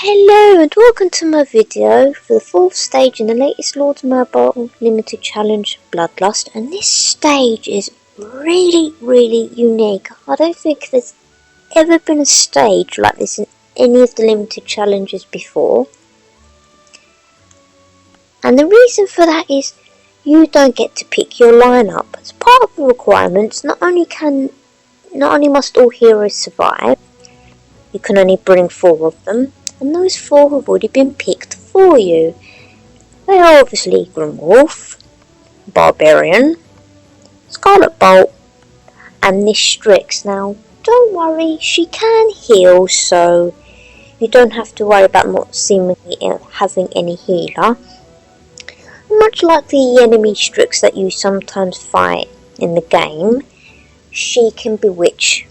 Hello and welcome to my video for the 4th stage in the latest Lords Mobile Limited Challenge Bloodlust, and this stage is really unique. I don't think there's ever been a stage like this in any of the limited challenges before, and the reason for that is you don't get to pick your lineup. As part of the requirements, not only must all heroes survive, you can only bring 4 of them, and those 4 have already been picked for you. They are obviously Grimwolf, Barbarian, Scarlet Bolt, and this Strix. Now, don't worry, she can heal, so you don't have to worry about not seemingly having any healer. Much like the enemy Strix that you sometimes fight in the game, she can bewitch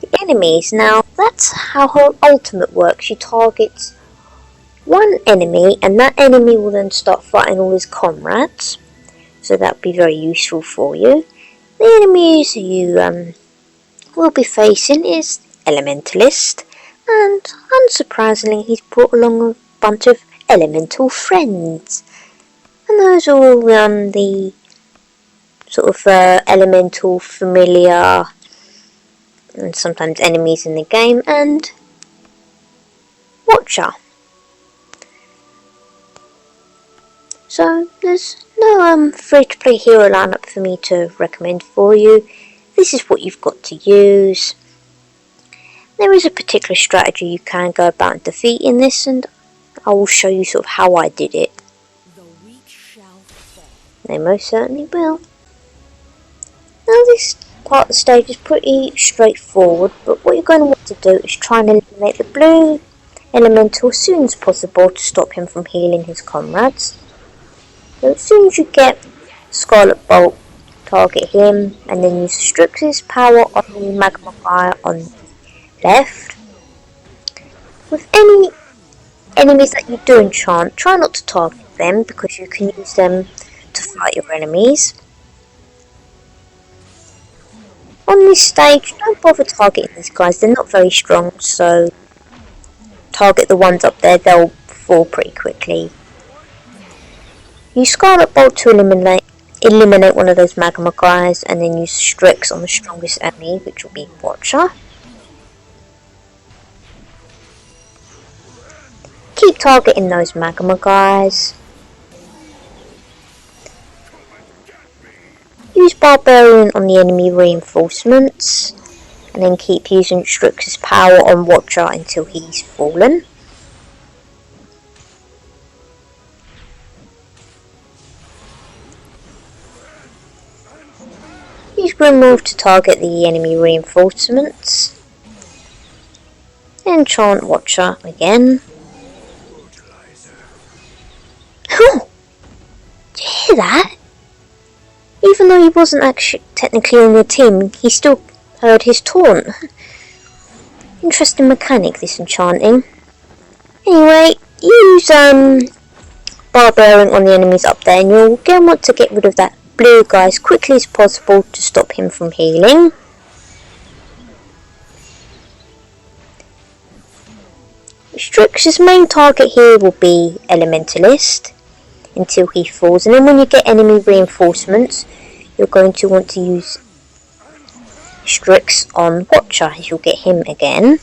the enemies. Now, that's how her ultimate works. She targets one enemy, and that enemy will then start fighting all his comrades. So that'll be very useful for you. The enemies you will be facing is Elementalist, and unsurprisingly, he's brought along a bunch of elemental friends. And those are all the sort of elemental familiar and sometimes enemies in the game, and Watcher. So there's no free to play hero lineup for me to recommend for you. This is what you've got to use. There is a particular strategy you can go about defeating this, and I will show you sort of how I did it. They most certainly will. Now this part of the stage is pretty straightforward, but what you're going to want to do is try and eliminate the blue elemental as soon as possible to stop him from healing his comrades. So as soon as you get Scarlet Bolt, target him, and then use Strix's power on the magma fire on the left. With any enemies that you do enchant, try not to target them because you can use them to fight your enemies. On this stage, don't bother targeting these guys, they're not very strong, so target the ones up there, they'll fall pretty quickly. Use Scarlet Bolt to eliminate one of those magma guys, and then use Strix on the strongest enemy, which will be Watcher. Keep targeting those magma guys. Use Barbarian on the enemy reinforcements, and then keep using Strix's power on Watcher until he's fallen. Use Grimwolf to target the enemy reinforcements. Enchant Watcher again. Oh! Did you hear that? Even though he wasn't actually technically on your team, he still heard his taunt. Interesting mechanic, this enchanting. Anyway, use Barbarian on the enemies up there, and you'll again want to get rid of that blue guy as quickly as possible to stop him from healing. Strix's main target here will be Elementalist until he falls, and then when you get enemy reinforcements, you're going to want to use Strix on Watcher as you'll get him again.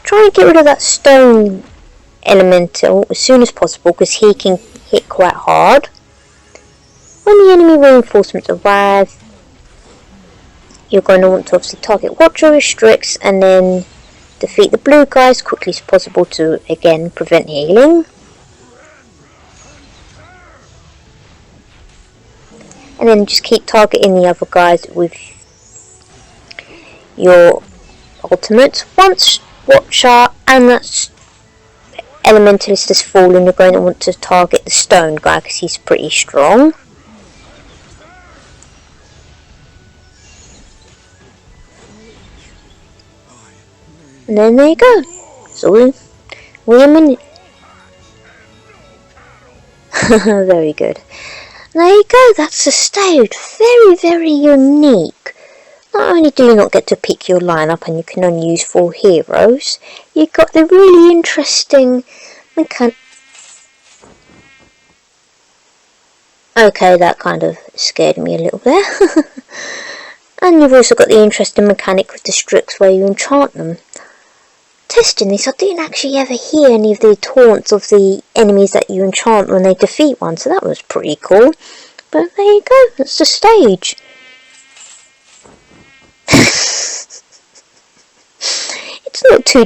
Try and get rid of that stone elemental as soon as possible because he can hit quite hard. When the enemy reinforcements arrive, you're going to want to obviously target Watcher with Strix and then defeat the blue guy as quickly as possible to again prevent healing. And then just keep targeting the other guys with your ultimate. Once Watcher and that Elementalist has fallen, you're going to want to target the stone guy because he's pretty strong. And then there you go. So we're a minute. Very good. There you go, that's the stage. Very unique. Not only do you not get to pick your lineup and you can only use 4 heroes, you've got the really interesting mechanic. Okay, that kind of scared me a little there. And you've also got the interesting mechanic with the Strix where you enchant them. Testing this, I didn't actually ever hear any of the taunts of the enemies that you enchant when they defeat one, so that was pretty cool. But there you go, that's the stage. It's not too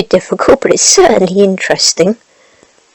difficult, but it's certainly interesting.